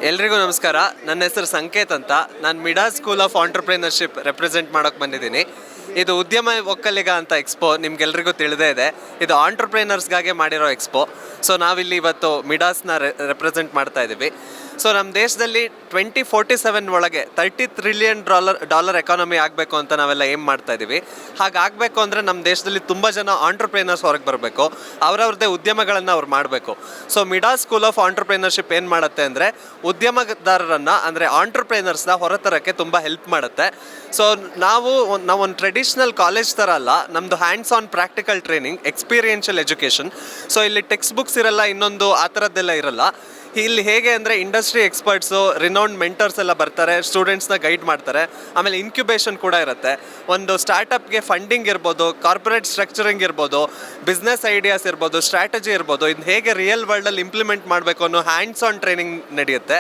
ಎಲ್ರಿಗೂ ನಮಸ್ಕಾರ. ನನ್ನ ಹೆಸರು ಸಂಕೇತ್ ಅಂತ. ನಾನು ಮಿಡಾ ಸ್ಕೂಲ್ ಆಫ್ ಆಂಟರ್ಪ್ರಿನರ್ಶಿಪ್ ರೆಪ್ರೆಸೆಂಟ್ ಮಾಡೋಕ್ಕೆ ಬಂದಿದ್ದೀನಿ. ಇದು ಉದ್ಯಮ ಒಕ್ಕಲಿಗ ಅಂತ ಎಕ್ಸ್ಪೋ ನಿಮ್ಗೆಲ್ರಿಗೂ ತಿಳಿದೇ ಇದೆ. ಇದು ಆಂಟರ್ಪ್ರಿನರ್ಸ್ಗಾಗೆ ಮಾಡಿರೋ ಎಕ್ಸ್ಪೋ. ಸೊ ನಾವಿಲ್ಲಿ ಇವತ್ತು ಮಿಡಾಸ್ನ ರೆಪ್ರೆಸೆಂಟ್ ಮಾಡ್ತಾ ಇದ್ದೀವಿ. ಸೊ ನಮ್ಮ ದೇಶದಲ್ಲಿ 2047 ಒಳಗೆ $30 ಟ್ರಿಲಿಯನ್ ಎಕಾನಮಿ ಆಗಬೇಕು ಅಂತ ನಾವೆಲ್ಲ ಏಮ್ ಮಾಡ್ತಾ ಇದ್ದೀವಿ. ಹಾಗಾಗಬೇಕು ಅಂದರೆ ನಮ್ಮ ದೇಶದಲ್ಲಿ ತುಂಬ ಜನ ಆಂಟರ್ಪ್ರಿನರ್ಸ್ ಹೊರಗೆ ಬರಬೇಕು, ಅವರವ್ರದ್ದೇ ಉದ್ಯಮಗಳನ್ನು ಅವ್ರು ಮಾಡಬೇಕು. ಸೊ ಮಿಡಾ ಸ್ಕೂಲ್ ಆಫ್ ಆಂಟರ್ಪ್ರಿನರ್ಶಿಪ್ ಏನು ಮಾಡುತ್ತೆ ಅಂದರೆ ಉದ್ಯಮದಾರರನ್ನು ಅಂದರೆ ಆಂಟರ್ಪ್ರಿನರ್ಸ್ನ ಹೊರತರಕ್ಕೆ ತುಂಬ ಹೆಲ್ಪ್ ಮಾಡುತ್ತೆ. ಸೊ ನಾವೊಂದು ಟ್ರೆಡಿಷ್ನಲ್ ಕಾಲೇಜ್ ಥರ ಅಲ್ಲ, ನಮ್ಮದು hands on practical training, experiential education. So ಇಲ್ಲಿ ಟೆಕ್ಸ್ಟ್ ಬುಕ್ಸ್ ಇರಲ್ಲ, ಇನ್ನೊಂದು ಆ ಥರದ್ದೆಲ್ಲ ಇರಲ್ಲ. ಇಲ್ಲಿ ಹೇಗೆ ಅಂದರೆ ಇಂಡಸ್ಟ್ರಿ ಎಕ್ಸ್ಪರ್ಟ್ಸು, ರಿನೌಂಡ್ ಮೆಂಟರ್ಸ್ ಎಲ್ಲ ಬರ್ತಾರೆ, ಸ್ಟೂಡೆಂಟ್ಸ್ನ ಗೈಡ್ ಮಾಡ್ತಾರೆ. ಆಮೇಲೆ ಇನ್ಕ್ಯುಬೇಷನ್ ಕೂಡ ಇರುತ್ತೆ. ಒಂದು ಸ್ಟಾರ್ಟಪ್ಗೆ ಫಂಡಿಂಗ್ ಇರ್ಬೋದು, ಕಾರ್ಪೊರೇಟ್ ಸ್ಟ್ರಕ್ಚರಿಂಗ್ ಇರ್ಬೋದು, ಬಿಸ್ನೆಸ್ ಐಡಿಯಾಸ್ ಇರ್ಬೋದು, ಸ್ಟ್ರಾಟಜಿ ಇರ್ಬೋದು, ಇದು ಹೇಗೆ ರಿಯಲ್ ವರ್ಲ್ಡಲ್ಲಿ ಇಂಪ್ಲಿಮೆಂಟ್ ಮಾಡಬೇಕು ಅನ್ನೋ ಹ್ಯಾಂಡ್ಸ್ ಆನ್ ಟ್ರೈನಿಂಗ್ ನಡೆಯುತ್ತೆ.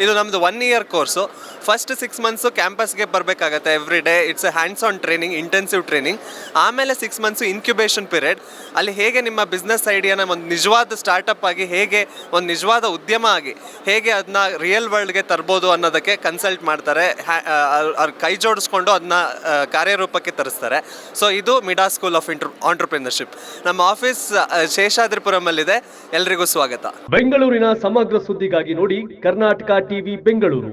ಇದು ನಮ್ಮದು 1 ಇಯರ್ ಕೋರ್ಸು. ಫಸ್ಟ್ 6 ಮಂತ್ಸು ಕ್ಯಾಂಪಸ್ಗೆ ಬರಬೇಕಾಗತ್ತೆ every day. It's a hands on training, intensive training. ಆಮೇಲೆ 6 ಮಂತ್ಸು ಇನ್ಕ್ಯುಬೇಷನ್ ಪೀರಿಯಡ್. ಅಲ್ಲಿ ಹೇಗೆ ನಿಮ್ಮ ಬಿಸ್ನೆಸ್ ಐಡಿಯಾನ ಒಂದು ನಿಜವಾದ ಸ್ಟಾರ್ಟಪ್ ಆಗಿ, ಹೇಗೆ ಒಂದು ನಿಜವಾದ ಉದ್ಯಮ ಆಗಿ ಹೇಗೆ ಅದನ್ನ ರಿಯಲ್ ವರ್ಲ್ಡ್ಗೆ ತರ್ಬೋದು ಅನ್ನೋದಕ್ಕೆ ಕನ್ಸಲ್ಟ್ ಮಾಡ್ತಾರೆ. ಅವ್ರ ಕೈ ಜೋಡಿಸ್ಕೊಂಡು ಅದನ್ನ ಕಾರ್ಯರೂಪಕ್ಕೆ ತರಿಸ್ತಾರೆ. ಸೊ ಇದು ಮಿಡಾ ಸ್ಕೂಲ್ ಆಫ್ ಆಂಟರ್ಪ್ರಿನರ್ಶಿಪ್. ನಮ್ಮ ಆಫೀಸ್ ಶೇಷಾದ್ರಿಪುರಮಲ್ಲಿದೆ. ಎಲ್ರಿಗೂ ಸ್ವಾಗತ. ಬೆಂಗಳೂರಿನ ಸಮಗ್ರ ಸುದ್ದಿಗಾಗಿ ನೋಡಿ ಕರ್ನಾಟಕ ಟಿವಿ ಬೆಂಗಳೂರು.